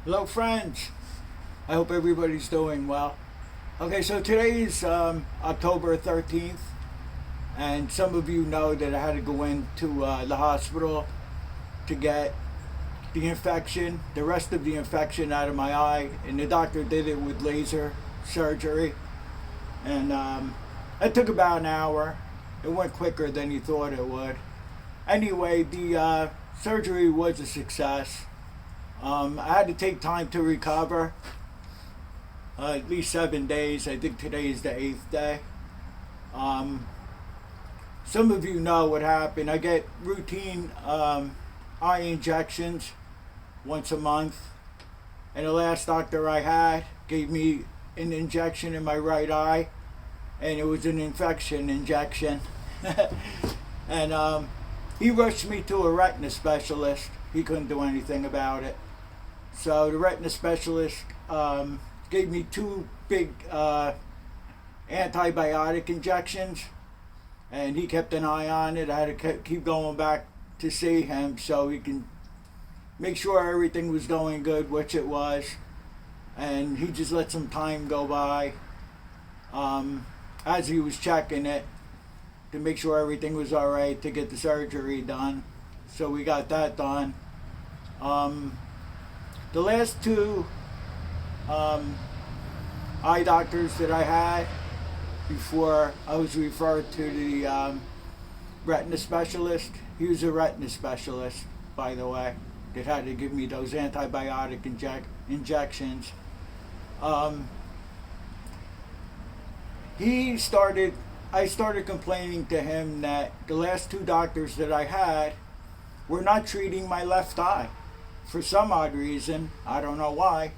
Hello friends, I hope everybody's doing well. Okay, so today is October 13th, and some of you know that I had to go into the hospital to get the rest of the infection out of my eye, and the doctor did it with laser surgery, and it took about an hour. It went quicker than he thought it would. Anyway, the surgery was a success. I had to take time to recover, at least 7 days. I think today is the eighth day. Um, some of you know what happened. I get routine eye injections once a month, and the last doctor I had gave me an injection in my right eye, and it was an infection injection. And he rushed me to a retina specialist. He couldn't do anything about it. So the retina specialist gave me two big antibiotic injections, and he kept an eye on it. I had to keep going back to see him so he can make sure everything was going good, which it was. And he just let some time go by as he was checking it to make sure everything was all right to get the surgery done. So we got that done. The last two eye doctors that I had before I was referred to the retina specialist, he was a retina specialist, by the way, that had to give me those antibiotic injections. I started complaining to him that the last two doctors that I had were not treating my left eye. For some odd reason, I don't know why.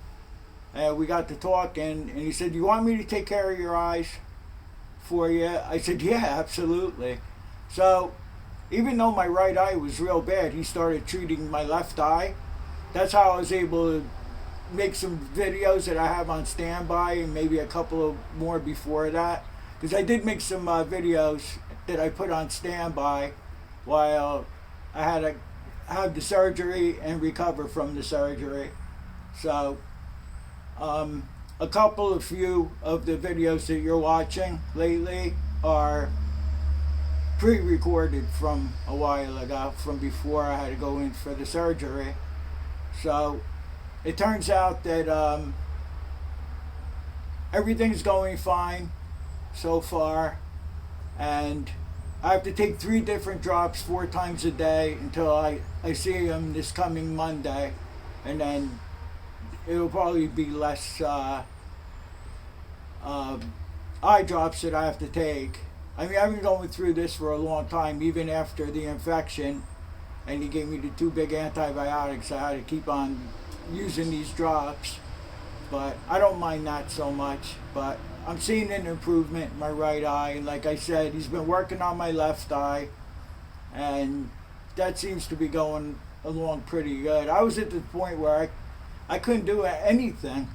We got to talking, and he said, "You want me to take care of your eyes for you?" I said, "Yeah, absolutely." So, even though my right eye was real bad, he started treating my left eye. That's how I was able to make some videos that I have on standby, and maybe a couple of more before that. Because I did make some videos that I put on standby while I had to have the surgery and recover from the surgery. So, a few of the videos that you're watching lately are pre-recorded from a while ago, from before I had to go in for the surgery. So, it turns out that everything's going fine so far, and I have to take 3 different drops 4 times a day until I see him this coming Monday, and then it'll probably be less eye drops that I have to take. I mean, I've been going through this for a long time, even after the infection, and he gave me the 2 big antibiotics. I had to keep on using these drops, but I don't mind that so much. But I'm seeing an improvement in my right eye, and like I said, he's been working on my left eye, and that seems to be going along pretty good. I was at the point where I couldn't do anything,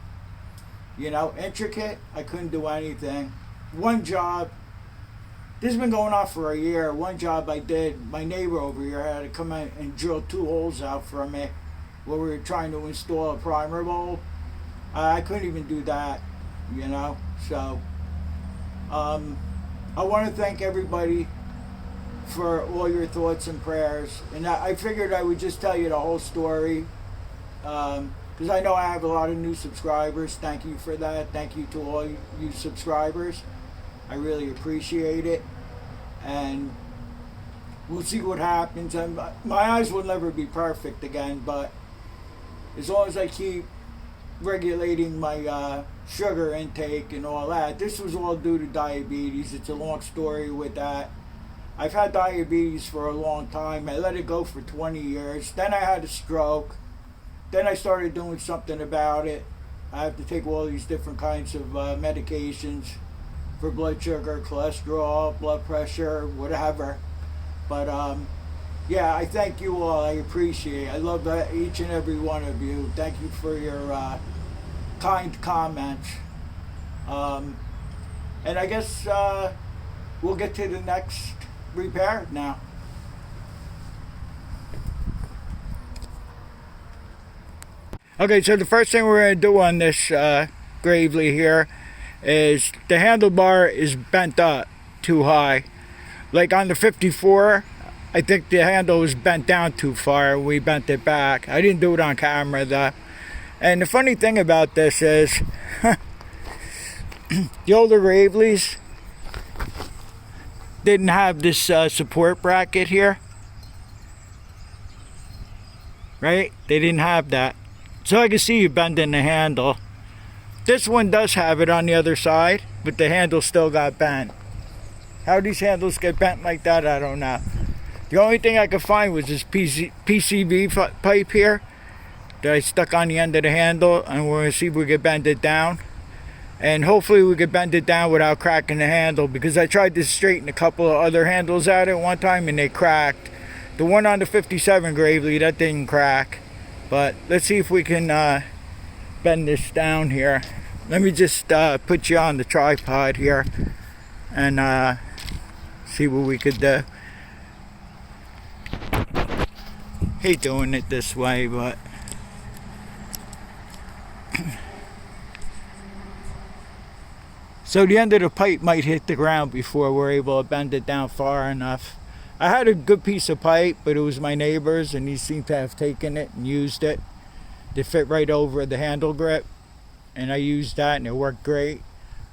intricate. I couldn't do anything. One job, this has been going on for a year. One job I did, my neighbor over here had to come in and drill 2 holes out for me where we were trying to install a primer bowl. I couldn't even do that, So, I want to thank everybody for all your thoughts and prayers. And I figured I would just tell you the whole story, because I know I have a lot of new subscribers. Thank you for that. Thank you to all you subscribers. I really appreciate it. And we'll see what happens. And my eyes will never be perfect again, but as long as I keep regulating my sugar intake and all that. This was all due to diabetes. It's a long story with that. I've had diabetes for a long time. I let it go for 20 years. Then I had a stroke. Then I started doing something about it. I have to take all these different kinds of medications for blood sugar, cholesterol, blood pressure, whatever. But yeah, I thank you all. I appreciate it. I love each and every one of you. Thank you for your kind comments. And I guess we'll get to the next repair now. Okay, so the first thing we're going to do on this Gravely here is the handlebar is bent up too high. Like on the 54, I think the handle was bent down too far. We bent it back. I didn't do it on camera though. And the funny thing about this is the older Gravely's didn't have this support bracket here. Right? They didn't have that. So I can see you bending the handle. This one does have it on the other side, but the handle still got bent. How these handles get bent like that, I don't know. The only thing I could find was this PCV pipe here that I stuck on the end of the handle, and we're going to see if we can bend it down. And hopefully we could bend it down without cracking the handle, because I tried to straighten a couple of other handles out at one time and they cracked. The one on the 57 Gravely, that didn't crack. But let's see if we can bend this down here. Let me just put you on the tripod here and see what we could do. Hate doing it this way, but so the end of the pipe might hit the ground before we're able to bend it down far enough. I had a good piece of pipe, but it was my neighbor's, and he seemed to have taken it and used it. They fit right over the handle grip, and I used that and it worked great.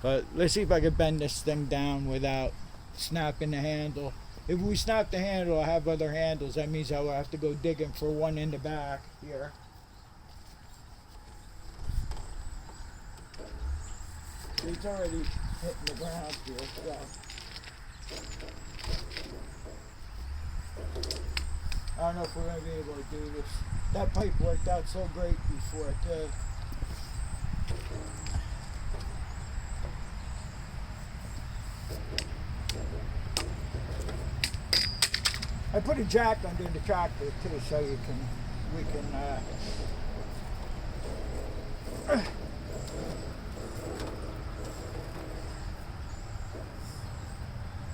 But let's see if I can bend this thing down without snapping the handle. If we snap the handle, I have other handles. That means I will have to go digging for one in the back here. It's already hitting the ground here, so I don't know if we're going to be able to do this. That pipe worked out so great before too. I put a jack under the tractor too, so we can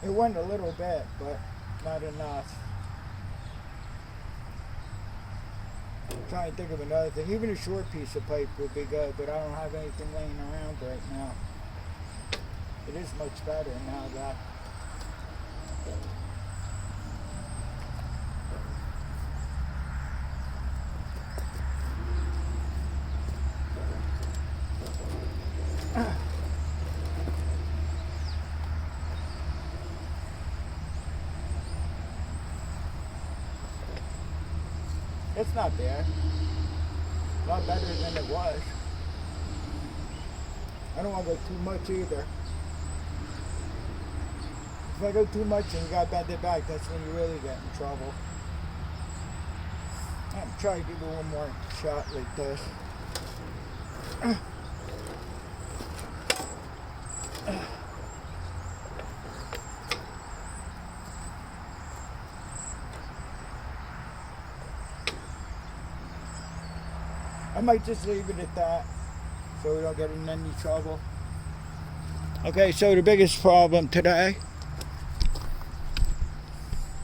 it went a little bit, but not enough. I'm trying to think of another thing. Even a short piece of pipe would be good, but I don't have anything laying around right now. It is much better now that it's not bad. A lot better than it was. I don't want to go too much either. If I go too much and you got to bend it back, that's when you really get in trouble. I'm trying to give it one more shot like this. I might just leave it at that so we don't get in any trouble. Okay, so the biggest problem today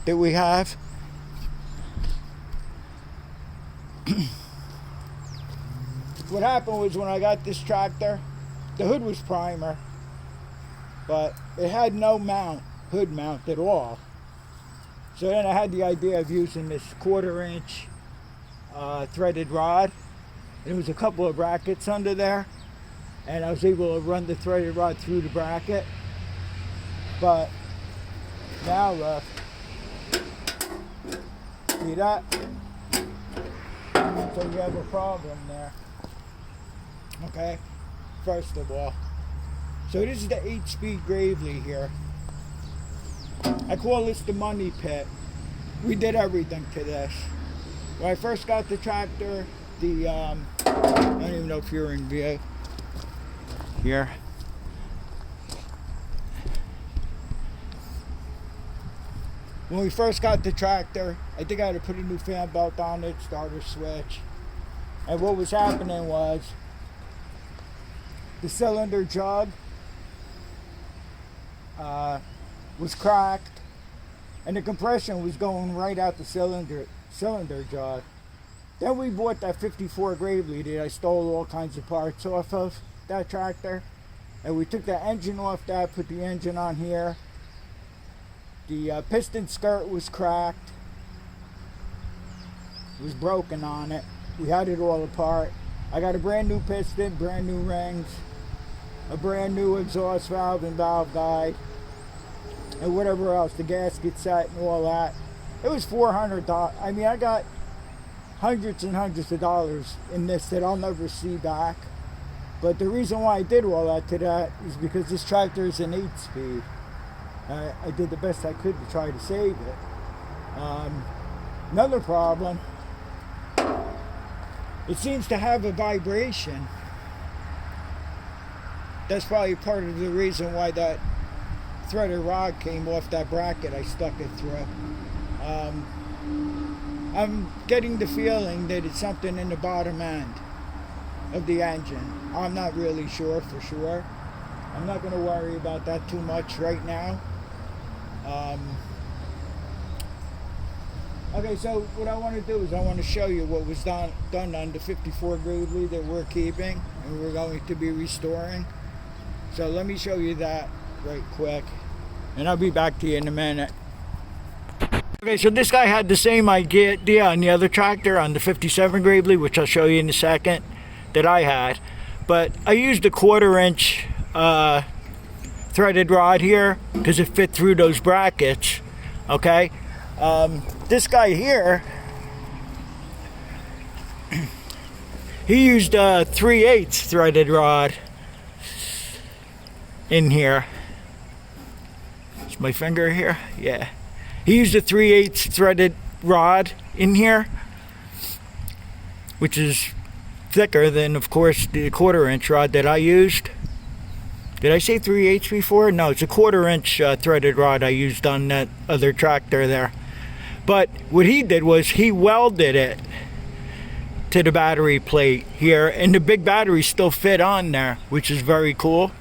that we have what happened was when I got this tractor, the hood was primer, but it had no hood mount at all. So then I had the idea of using this 1/4 inch threaded rod. There was a couple of brackets under there, and I was able to run the threaded rod through the bracket. But now look, see that? So you have a problem there. Okay, first of all. So this is the 8-speed Gravely here. I call this the money pit. We did everything to this. When I first got the tractor, I don't even know if you're in view here. When we first got the tractor, I think I had to put a new fan belt on it, starter switch. And what was happening was the cylinder jug was cracked, and the compression was going right out the cylinder jug. Then we bought that 54 Gravely that I stole all kinds of parts off of that tractor. And we took the engine off that, put the engine on here. The piston skirt was cracked. It was broken on it. We had it all apart. I got a brand new piston, brand new rings, a brand new exhaust valve and valve guide, and whatever else, the gasket set and all that. It was $400. I mean, I got hundreds and hundreds of dollars in this that I'll never see back. But the reason why I did all that to that is because this tractor is an 8-speed. I did the best I could to try to save it. Another problem, it seems to have a vibration. That's probably part of the reason why that threaded rod came off that bracket I stuck it through. I'm getting the feeling that it's something in the bottom end of the engine. I'm not really sure for sure. I'm not going to worry about that too much right now. Okay, so what I want to do is I want to show you what was done on the 54 Gravely that we're keeping and we're going to be restoring. So let me show you that right quick, and I'll be back to you in a minute. Okay, so this guy had the same idea on the other tractor, on the 57 Gravely, which I'll show you in a second, that I had. But I used a 1/4-inch threaded rod here because it fit through those brackets. Okay, this guy here, he used a 3/8 threaded rod in here. Is my finger here? Yeah. He used a 3/8 threaded rod in here, which is thicker than, of course, the 1/4-inch rod that I used. Did I say 3/8 before? No, it's a 1/4-inch threaded rod I used on that other tractor there. But what he did was he welded it to the battery plate here, and the big battery still fit on there, which is very cool.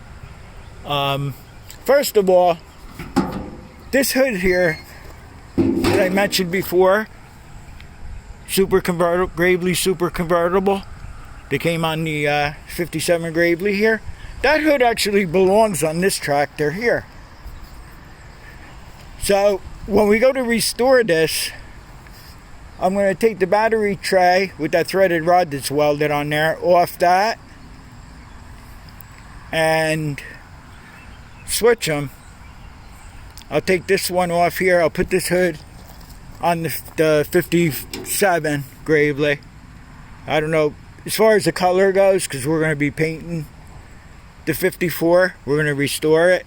First of all, this hood here that I mentioned before, Gravely super convertible, that came on the 57 Gravely here, that hood actually belongs on this tractor here. So when we go to restore this, I'm going to take the battery tray with that threaded rod that's welded on there off that and switch them. I'll take this one off here. I'll put this hood on the 57 Gravely. I don't know as far as the color goes, because we're going to be painting the 54. We're going to restore it.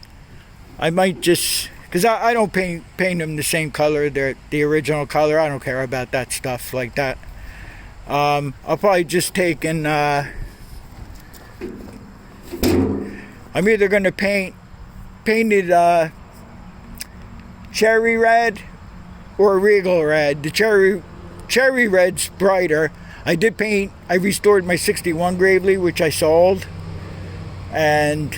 I might just, because I don't paint them the same color, the original color. I don't care about that stuff like that. I'll probably just take and I'm either going to paint it cherry red or regal red. The cherry red's brighter. I restored my 61 Gravely, which I sold, and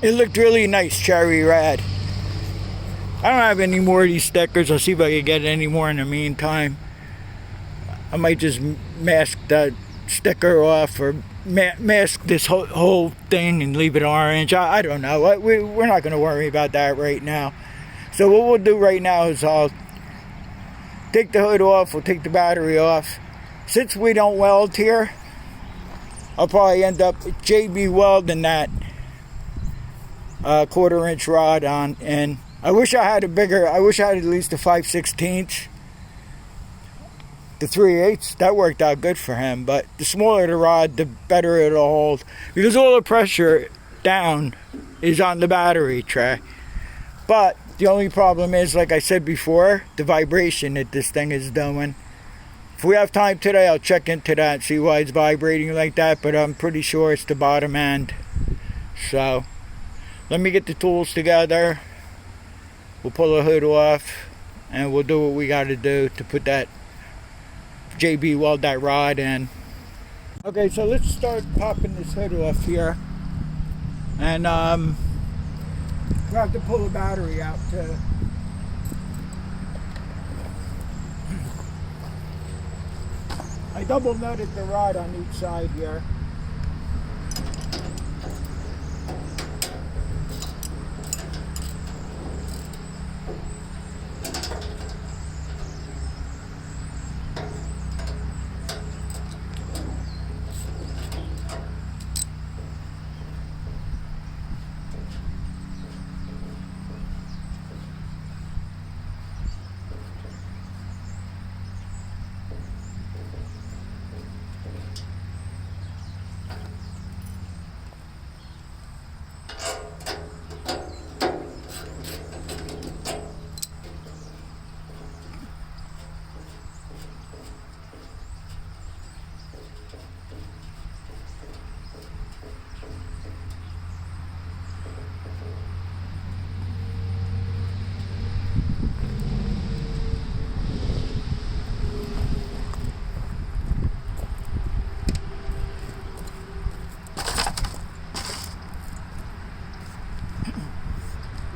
it looked really nice, cherry red. I don't have any more of these stickers. I'll see if I can get any more in the meantime. I might just mask that sticker off, or mask this whole thing and leave it orange. I don't know. We're not going to worry about that right now. So what we'll do right now is I'll take the hood off, we'll take the battery off. Since we don't weld here, I'll probably end up JB welding that 1/4-inch rod on. And I wish I had at least a 5/16. The 3/8, that worked out good for him, but the smaller the rod, the better it'll hold, because all the pressure down is on the battery tray. But the only problem is, like I said before, the vibration that this thing is doing. If we have time today, I'll check into that and see why it's vibrating like that, but I'm pretty sure it's the bottom end. So let me get the tools together. We'll pull the hood off and we'll do what we got to do to put that JB weld that rod in. Okay, so let's start popping this hood off here, and we'll have to pull the battery out too. I double nutted the rod on each side here.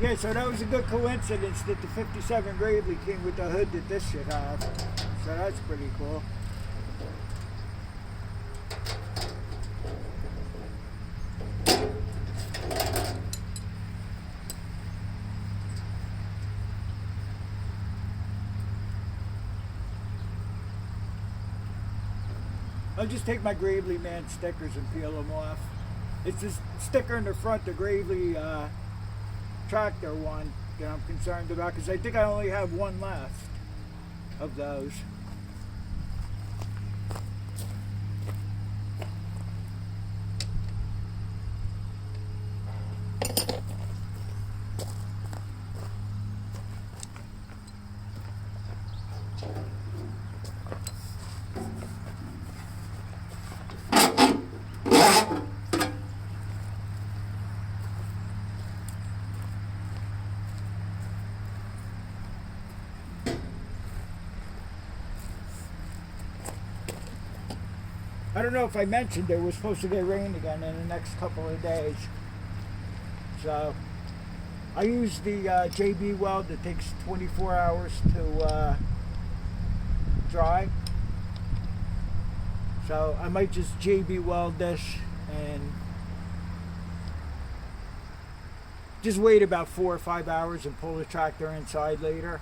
Yeah, so that was a good coincidence that the 57 Gravely came with the hood that this should have. So that's pretty cool. I'll just take my Gravely Man stickers and peel them off. It's this sticker in the front, the Gravely tractor one, that I'm concerned about, because I think I only have one left of those. I don't know if I mentioned it was supposed to get rain again in the next couple of days. So I use the JB weld that takes 24 hours to dry. So I might just JB weld this and just wait about 4 or 5 hours and pull the tractor inside later.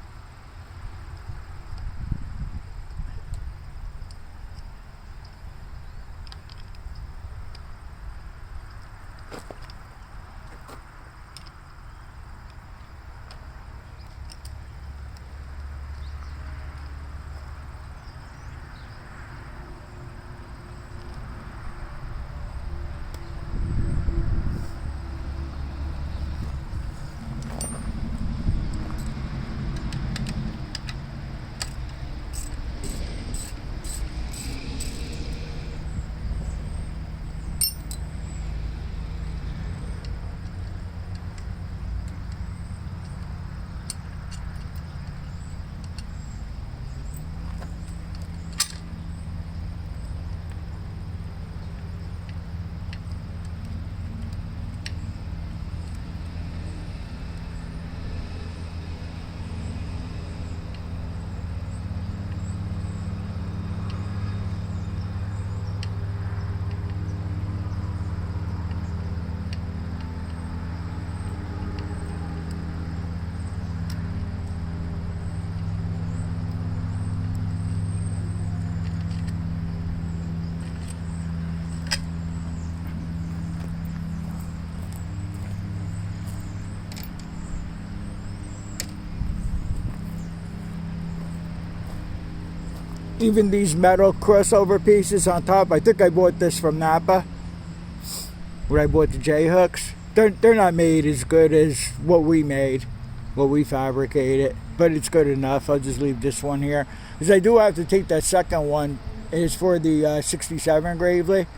Even these metal crossover pieces on top, I think I bought this from Napa, where I bought the J-hooks. They're not made as good as what we made, what we fabricated, but it's good enough. I'll just leave this one here, because I do have to take that second one. It's for the 67 Gravely,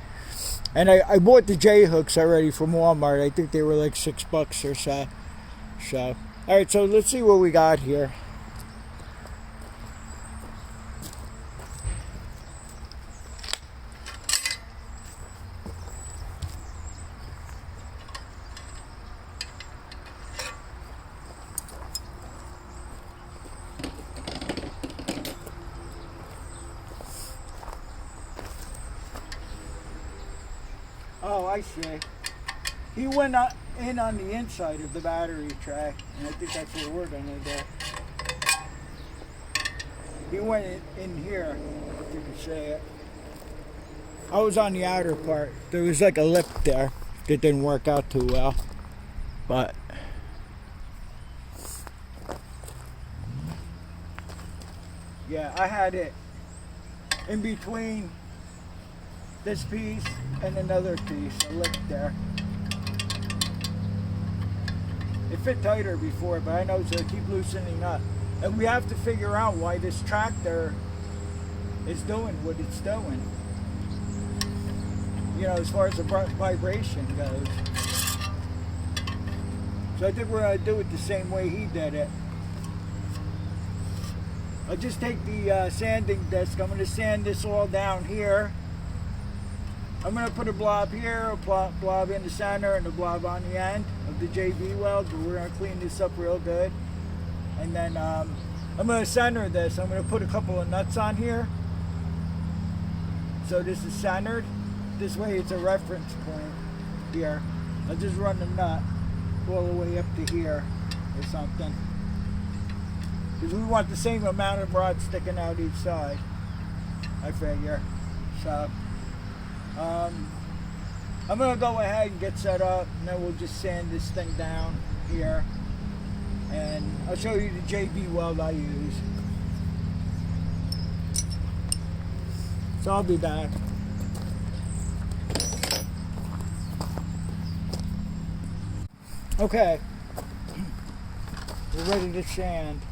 and I bought the J-hooks already from Walmart. I think they were like $6 or so. So, all right, so let's see what we got here. Oh, I see. He went in on the inside of the battery tray, and I think that's what we're gonna do. He went in here, if you could say it. I was on the outer part. There was like a lip there that didn't work out too well, but yeah, I had it in between this piece and another piece, a lip there. It fit tighter before, but I know it's gonna keep loosening up. And we have to figure out why this tractor is doing what it's doing. You know, as far as the vibration goes. So I think we're gonna do it the same way he did it. I'll just take the sanding disc. I'm gonna sand this all down here. I'm gonna put a blob here, a blob in the center, and a blob on the end of the JB weld. But we're gonna clean this up real good. And then I'm gonna center this. I'm gonna put a couple of nuts on here. So this is centered. This way it's a reference point here. I'll just run the nut all the way up to here or something. Because we want the same amount of rod sticking out each side, I figure. So I'm gonna go ahead and get set up, and then we'll just sand this thing down here. And I'll show you the JB weld I use. So I'll be back. Okay, we're ready to sand.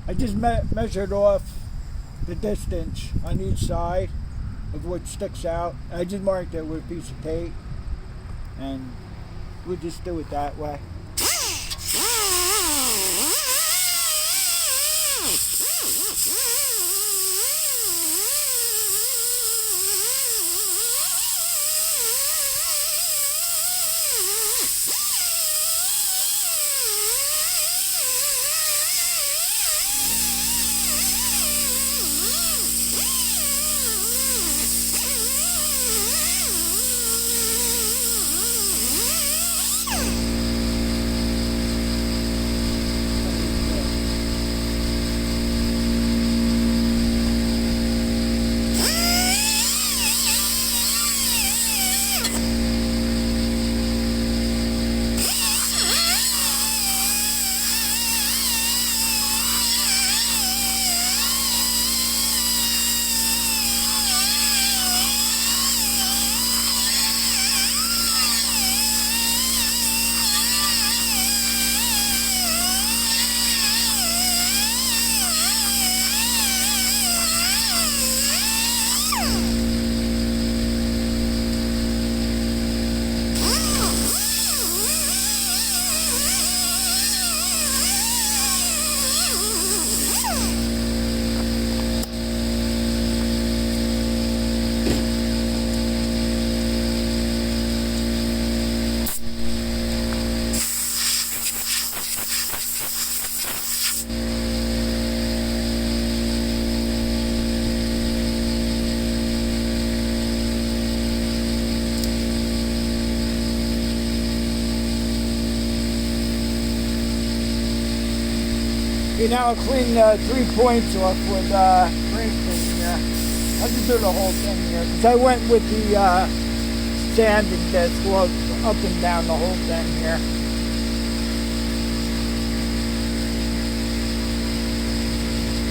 I just measured off the distance on each side of what sticks out. I just marked it with a piece of tape, and we'll just do it that way. Now I'll clean 3 points off with brake clean here. I'll just do the whole thing here because I went with the sanding disc up and down the whole thing here.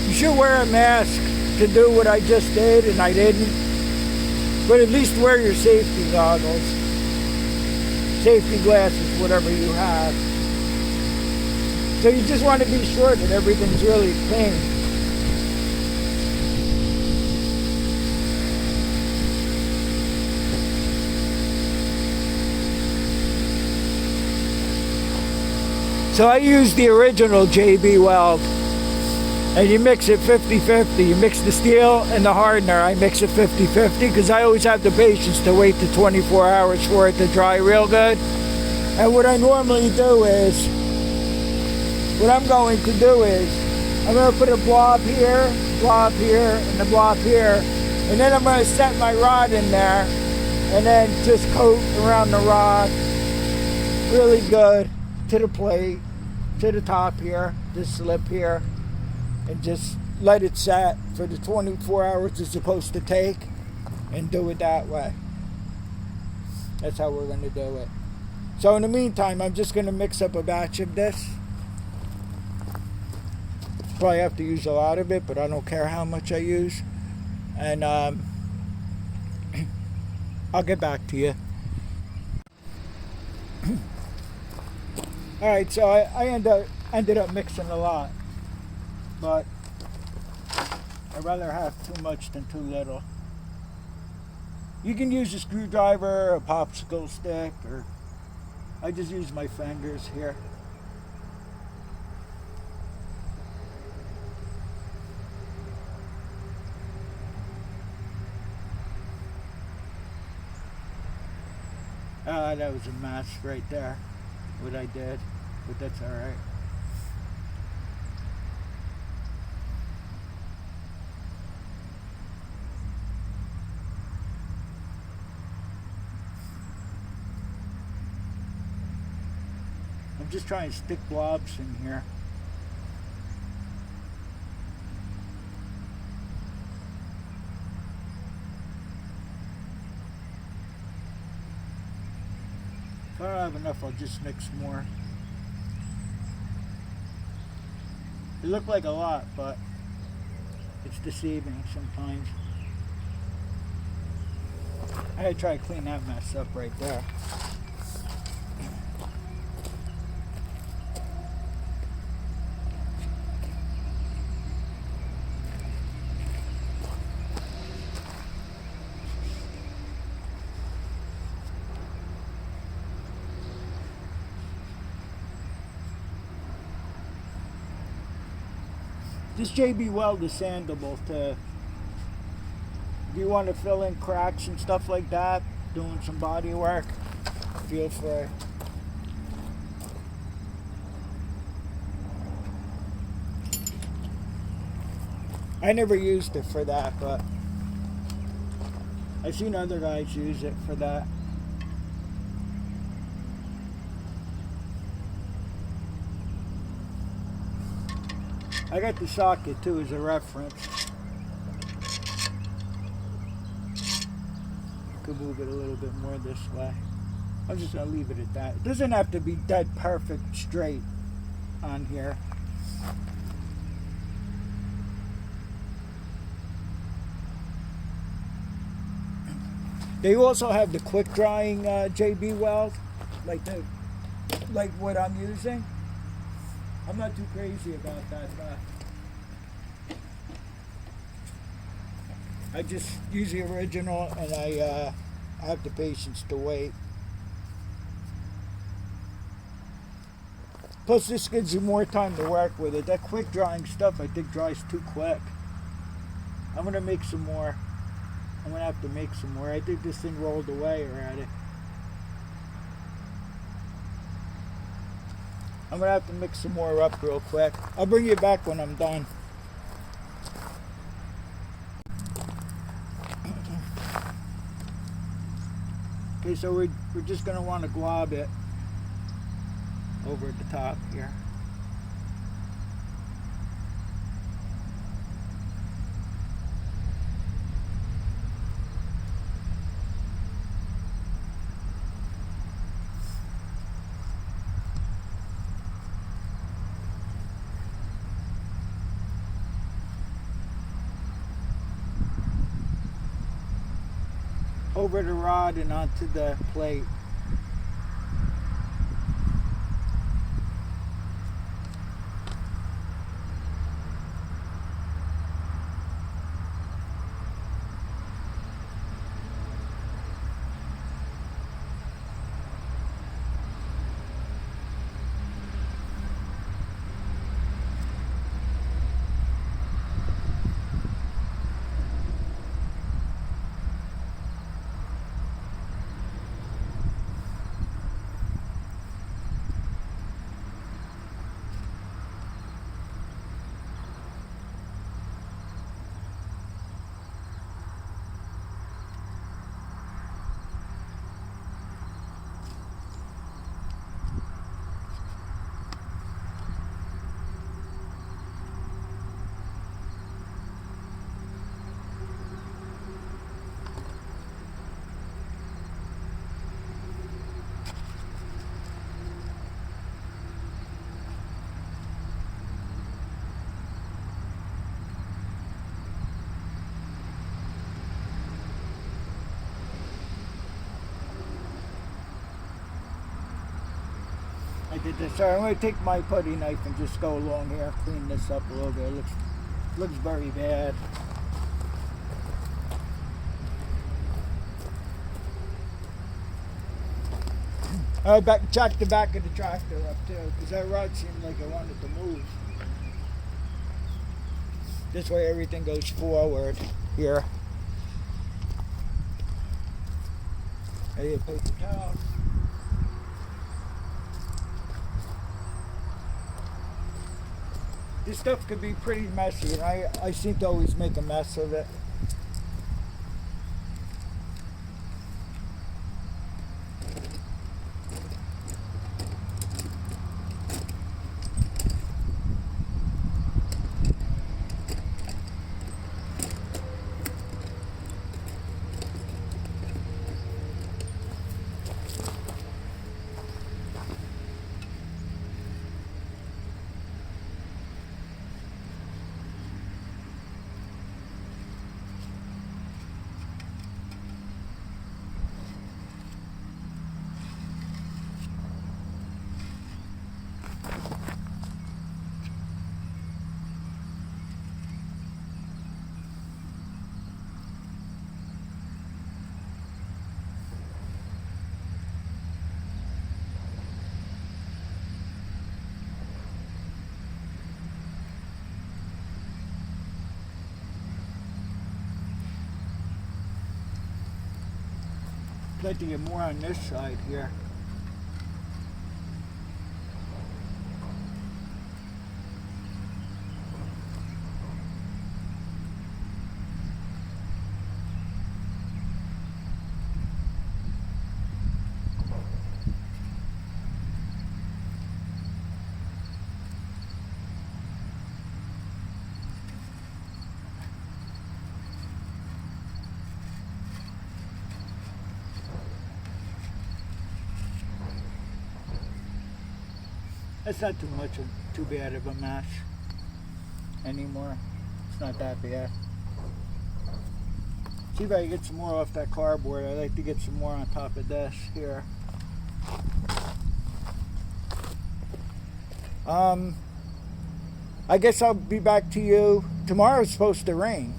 You should wear a mask to do what I just did, and I didn't. But at least wear your safety goggles, safety glasses, whatever you have. So you just want to be sure that everything's really clean. So I use the original JB weld, and you mix it 50-50. You mix the steel and the hardener. I mix it 50-50 because I always have the patience to wait the 24 hours for it to dry real good. And what I normally do is, what I'm going to do is, I'm going to put a blob here, and a blob here, and then I'm going to set my rod in there, and then just coat around the rod really good to the plate, to the top here, this lip here, and just let it set for the 24 hours it's supposed to take, and do it that way. That's how we're going to do it. So in the meantime, I'm just going to mix up a batch of this. Probably have to use a lot of it, but I don't care how much I use. And I'll get back to you. Alright, so I ended up mixing a lot. But I'd rather have too much than too little. You can use a screwdriver, a popsicle stick, or I just use my fingers here. That was a mess right there, what I did, but that's alright. I'm just trying to stick blobs in here. If I don't have enough, I'll just mix more. It looked like a lot, but it's deceiving sometimes. I gotta try to clean that mess up right there. This JB Weld is sandable to, if you want to fill in cracks and stuff like that, doing some body work, feel free. I never used it for that, but I've seen other guys use it for that. I got the socket too as a reference. I could move it a little bit more this way. I'm just going to leave it at that. It doesn't have to be dead perfect straight on here. They also have the quick drying JB Weld, like what I'm using. I'm not too crazy about that. I just use the original, and I have the patience to wait. Plus, this gives you more time to work with it. That quick drying stuff, I think, dries too quick. I'm gonna make some more. I'm gonna have to make some more. I think this thing rolled away already. I'm gonna have to mix some more up real quick. I'll bring you back when I'm done. Okay, so we're just gonna want to glob it over at the top here. Over the rod and onto the plate. I did this. Sorry, I'm going to take my putty knife and just go along here, clean this up a little bit. It looks very bad. I jacked the back of the tractor up too, because that rod seemed like it wanted to move. This way everything goes forward here. There you paper towel. This stuff could be pretty messy, and I seem to always make a mess of it. I'd like to get more on this side here. It's not too bad of a mess anymore. It's not that bad. See if I can get some more off that cardboard. I'd like to get some more on top of this here. I guess I'll be back to you. Tomorrow's supposed to rain.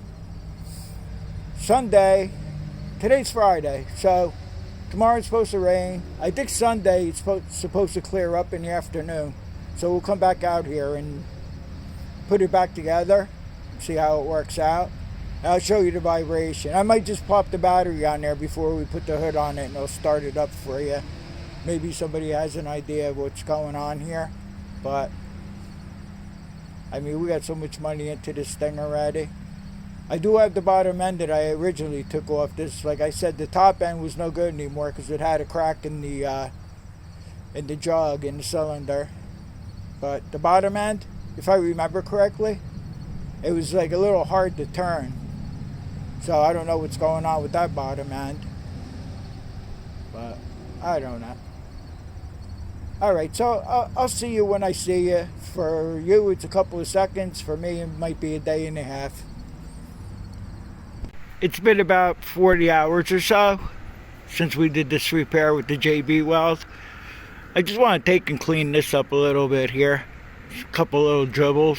Sunday, today's Friday, so tomorrow's supposed to rain. I think Sunday it's supposed to clear up in the afternoon. So we'll come back out here and put it back together, see how it works out. I'll show you the vibration. I might just pop the battery on there before we put the hood on it, and I'll start it up for you. Maybe somebody has an idea of what's going on here. But, I mean, we got so much money into this thing already. I do have the bottom end that I originally took off. This, like I said, the top end was no good anymore because it had a crack in the jug, in the cylinder. But the bottom end, if I remember correctly, it was like a little hard to turn. So I don't know what's going on with that bottom end. But I don't know. Alright, so I'll see you when I see you. For you, it's a couple of seconds. For me, it might be a day and a half. It's been about 40 hours or so since we did this repair with the JB weld. I just want to take and clean this up a little bit here. Just a couple little dribbles.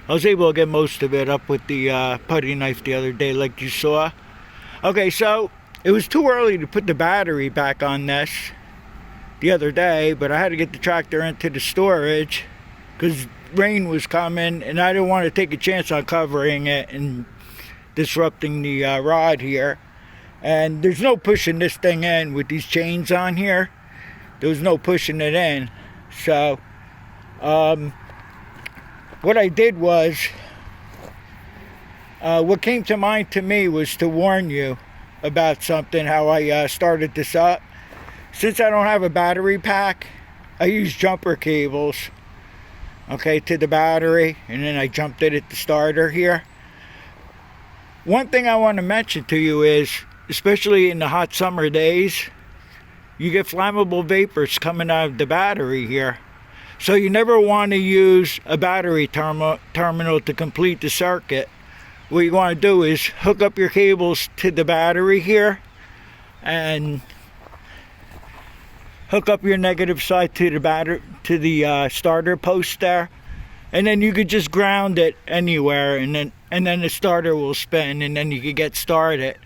I was able to get most of it up with the putty knife the other day, like you saw. Okay, so it was too early to put the battery back on this the other day, but I had to get the tractor into the storage because rain was coming, and I didn't want to take a chance on covering it and disrupting the rod here. And there's no pushing this thing in with these chains on here. There was no pushing it in. So what I did was, what came to mind to me was to warn you about something, how I started this up. Since I don't have a battery pack, I use jumper cables, okay, to the battery, and then I jumped it at the starter here. One thing I want to mention to you is, especially in the hot summer days, you get flammable vapors coming out of the battery here. So you never want to use a battery terminal to complete the circuit. What you want to do is hook up your cables to the battery here and hook up your negative side to the starter post there, and then you could just ground it anywhere, and then the starter will spin, and then you could get started.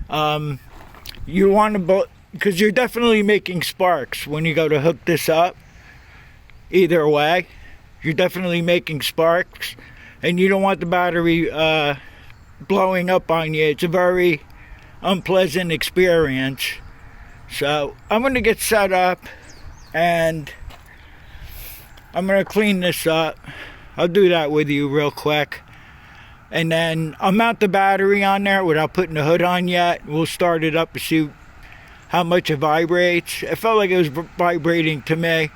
You want to, because you're definitely making sparks when you go to hook this up. Either way, you're definitely making sparks, and you don't want the battery blowing up on you. It's a very unpleasant experience. So I'm going to get set up, and I'm going to clean this up. I'll do that with you real quick, and then I'll mount the battery on there without putting the hood on yet. We'll start it up to see how much it vibrates. It felt like it was vibrating to me.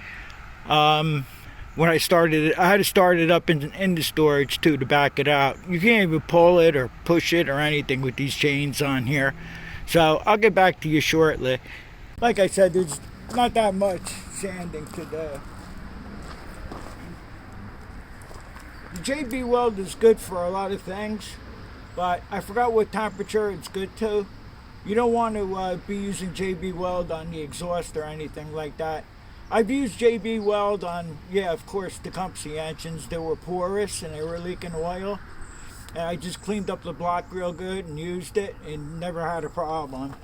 When I started it, I had to start it up in the storage too to back it out. You can't even pull it or push it or anything with these chains on here. So I'll get back to you shortly. Like I said, there's not that much sanding to do. The JB weld is good for a lot of things, but I forgot what temperature it's good to. You don't want to be using JB weld on the exhaust or anything like that. I've used JB weld on, yeah, of course, the Tecumseh engines. They were porous and they were leaking oil. And I just cleaned up the block real good and used it and never had a problem.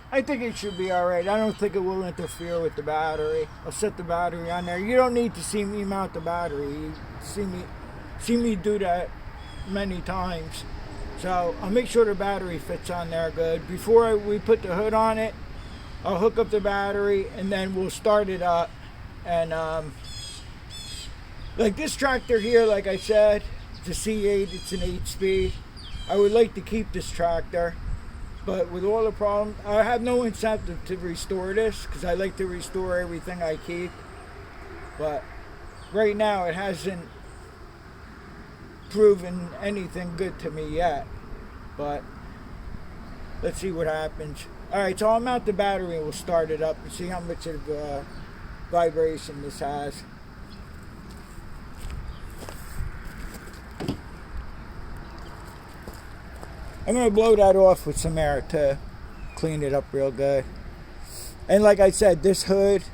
I think it should be alright. I don't think it will interfere with the battery. I'll set the battery on there. You don't need to see me mount the battery. You see me do that many times. So I'll make sure the battery fits on there good. Before we put the hood on it, I'll hook up the battery and then we'll start it up. And like this tractor here, like I said, it's a C8, it's an 8-speed. I would like to keep this tractor. But with all the problems, I have no incentive to restore this because I like to restore everything I keep. But right now it hasn't proven anything good to me yet. But let's see what happens. Alright, so I'll mount the battery and we'll start it up and see how much of vibration this has. I'm going to blow that off with some air to clean it up real good. And like I said, this hood,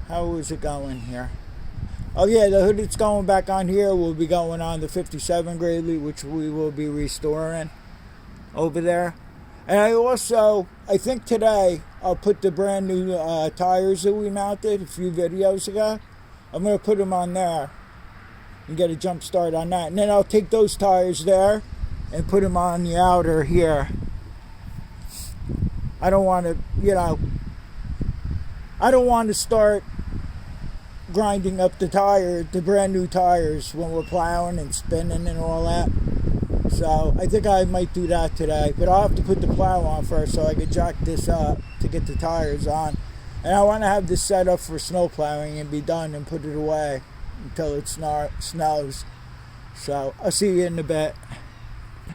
how is it going here? Oh yeah, the hood that's going back on here will be going on the 57 Gradley, which we will be restoring over there. And I think today I'll put the brand new tires that we mounted a few videos ago. I'm going to put them on there and get a jump start on that. And then I'll take those tires there and put them on the outer here. I don't want to, I don't want to start grinding up the brand new tires when we're plowing and spinning and all that. So I think I might do that today, but I'll have to put the plow on first so I can jack this up to get the tires on. And I want to have this set up for snow plowing and be done and put it away until it snows. So I'll see you in a bit.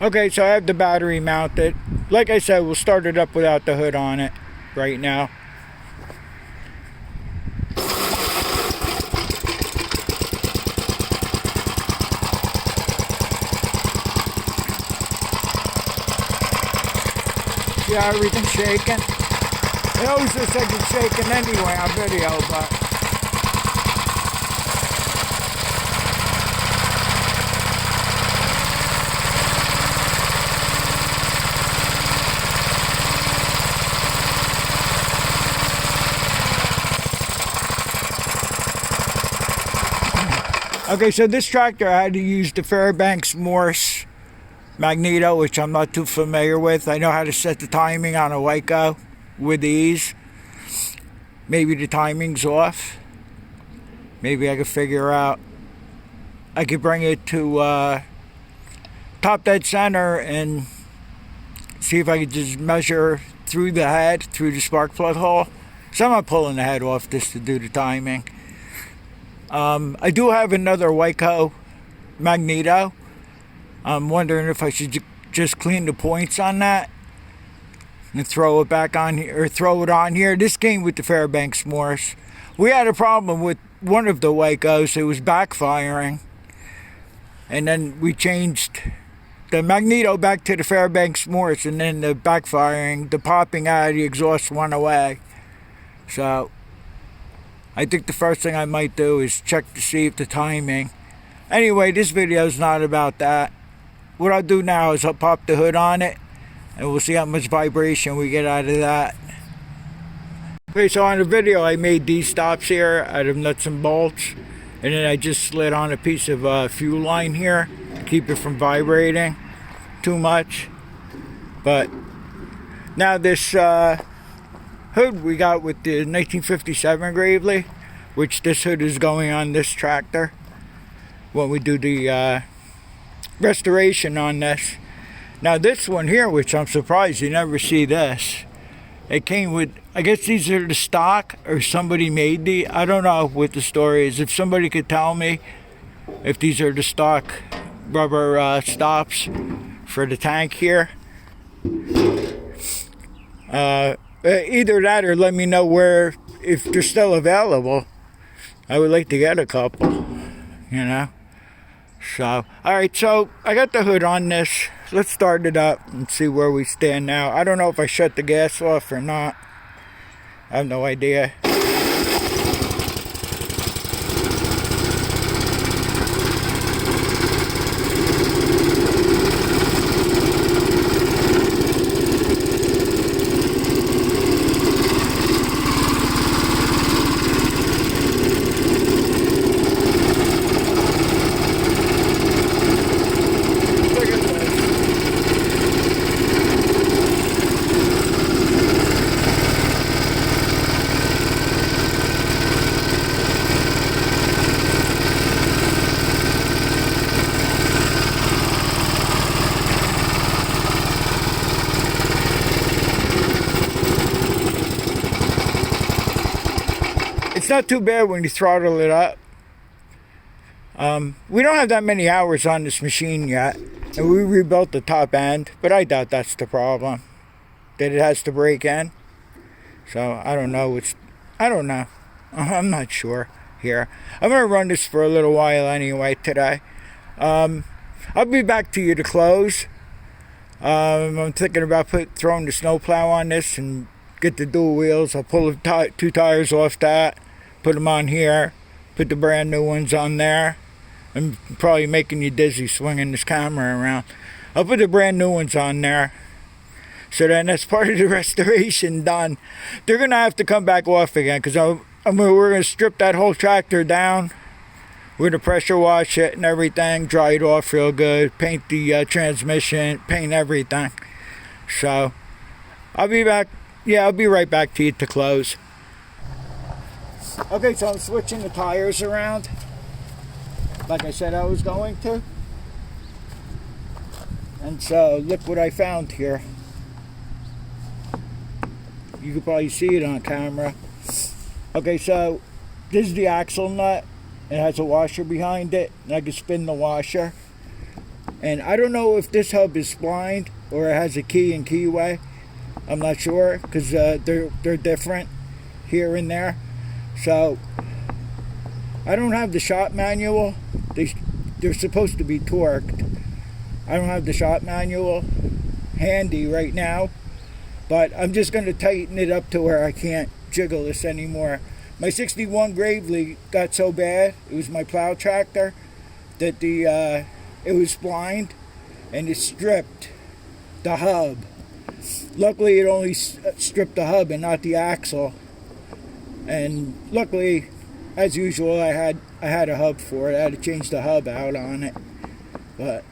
Okay, so I have the battery mounted. Like I said, we'll start it up without the hood on it right now. See how everything's shaking? It always looks like it's shaking anyway on video, but okay, so this tractor I had to use the Fairbanks Morse magneto, which I'm not too familiar with. I know how to set the timing on a Waco with ease. maybe the timing's off. Maybe I could figure out, I could bring it to top dead center and see if I could just measure through the head, through the spark plug hole. So I'm not pulling the head off just to do the timing. I do have another Waco magneto. I'm wondering if I should just clean the points on that and throw it back on here, or throw it on here. This came with the Fairbanks Morse. We had a problem with one of the Wacos. It was backfiring, and then we changed the magneto back to the Fairbanks Morse, and then the backfiring, the popping out of the exhaust went away. So I think the first thing I might do is check to see if the timing. Anyway, this video is not about that. What I'll do now is I'll pop the hood on it, and we'll see how much vibration we get out of that. Okay, so on the video I made these stops here out of nuts and bolts, and then I just slid on a piece of fuel line here to keep it from vibrating too much. But now this hood we got with the 1957 Gravely, which this hood is going on this tractor when we do the restoration on this. Now this one here, which I'm surprised you never see this, it came with, I guess these are the stock, or somebody made the, I don't know what the story is. If somebody could tell me if these are the stock rubber stops for the tank here, either that or let me know where, if they're still available. I would like to get a couple, you know. So, alright, so I got the hood on this. Let's start it up and see where we stand now. I don't know if I shut the gas off or not. I have no idea. It's not too bad when you throttle it up. We don't have that many hours on this machine yet, and we rebuilt the top end, but I doubt that's the problem, that it has to break in. So I don't know. I don't know. I'm not sure here. I'm gonna run this for a little while anyway today. I'll be back to you to close. I'm thinking about throwing the snowplow on this and get the dual wheels. I'll pull the two tires off that, put them on here, put the brand new ones on there. I'm probably making you dizzy swinging this camera around. I'll put the brand new ones on there. So then that's part of the restoration done. They're going to have to come back off again, because we're going to strip that whole tractor down. We're going to pressure wash it and everything, dry it off real good, paint the transmission, paint everything. So I'll be back. Yeah, I'll be right back to you to close. Okay, so I'm switching the tires around, like I said I was going to. And so look what I found here. You can probably see it on camera. Okay, so this is the axle nut. It has a washer behind it, and I can spin the washer. And I don't know if this hub is splined or it has a key and keyway. I'm not sure, because they're different here and there. So I don't have the shop manual. They're supposed to be torqued. I don't have the shop manual handy right now, but I'm just going to tighten it up to where I can't jiggle this anymore. My 61 Gravely got so bad, it was my plow tractor, that it was splined and it stripped the hub. Luckily it only stripped the hub and not the axle. And luckily, as usual, I had a hub for it. I had to change the hub out on it. But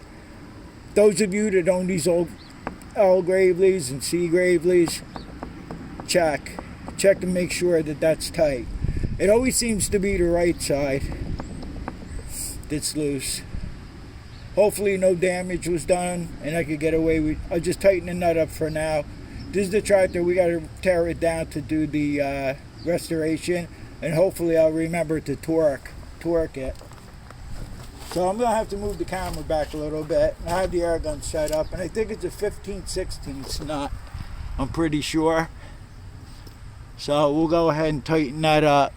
those of you that own these old L Gravely's and C Gravely's, check check and make sure that that's tight. It always seems to be the right side that's loose. Hopefully no damage was done and I could get away with. I'll just tighten the nut up for now. This is the tractor. We got to tear it down to do the restoration, and hopefully I'll remember to torque it. So I'm gonna have to move the camera back a little bit. I have the air gun set up, and I think it's a 15/16 nut. I'm pretty sure. So we'll go ahead and tighten that up.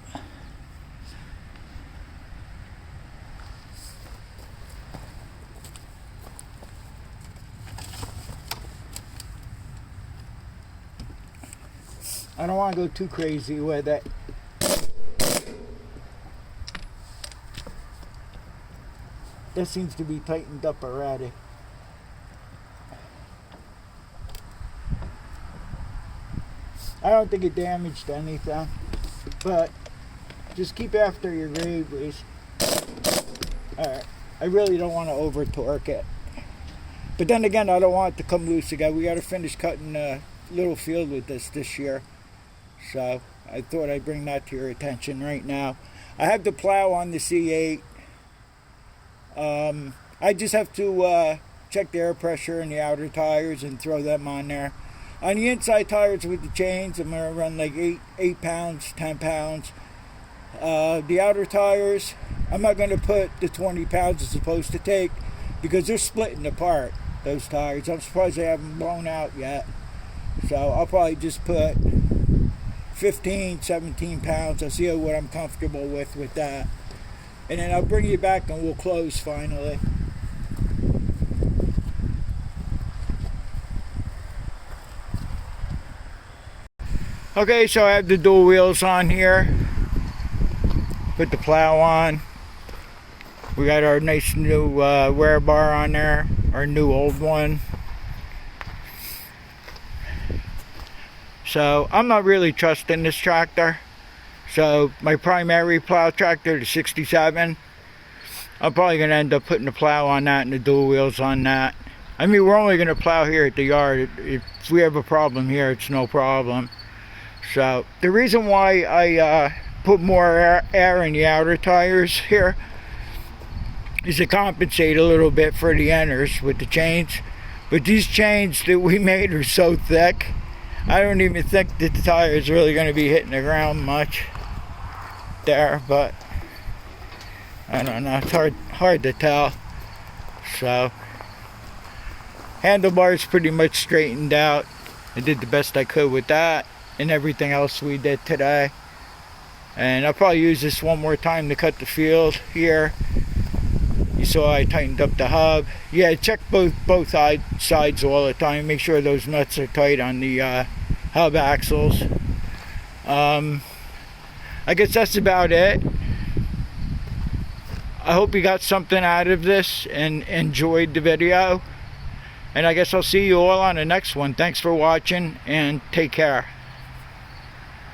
I don't want to go too crazy with it. This seems to be tightened up already. I don't think it damaged anything, but just keep after your gravies. Alright, I really don't want to over torque it. But then again, I don't want it to come loose again. We got to finish cutting a little field with this year. So I thought I'd bring that to your attention right now. I have the plow on the C8. I just have to check the air pressure in the outer tires and throw them on there. On the inside tires with the chains, I'm going to run like 8 pounds, 10 pounds. The outer tires, I'm not going to put the 20 pounds it's supposed to take because they're splitting apart, those tires. I'm surprised they haven't blown out yet. So I'll probably just put 15, 17 pounds. I'll see what I'm comfortable with that. And then I'll bring you back and we'll close finally. Okay, so I have the dual wheels on here. Put the plow on. We got our nice new wear bar on there. Our new old one. So I'm not really trusting this tractor. So my primary plow tractor, the 67, I'm probably going to end up putting the plow on that and the dual wheels on that. I mean, we're only going to plow here at the yard. If we have a problem here, it's no problem. So the reason why I put more air in the outer tires here is to compensate a little bit for the inners with the chains. But these chains that we made are so thick, I don't even think that the tire is really going to be hitting the ground much there, but I don't know, it's hard to tell. So handlebars pretty much straightened out. I did the best I could with that and everything else we did today. And I'll probably use this one more time to cut the field here. You saw I tightened up the hub. Yeah, check both sides all the time. Make sure those nuts are tight on the hub axles. I guess that's about it. I hope you got something out of this and enjoyed the video. And I guess I'll see you all on the next one. Thanks for watching and take care.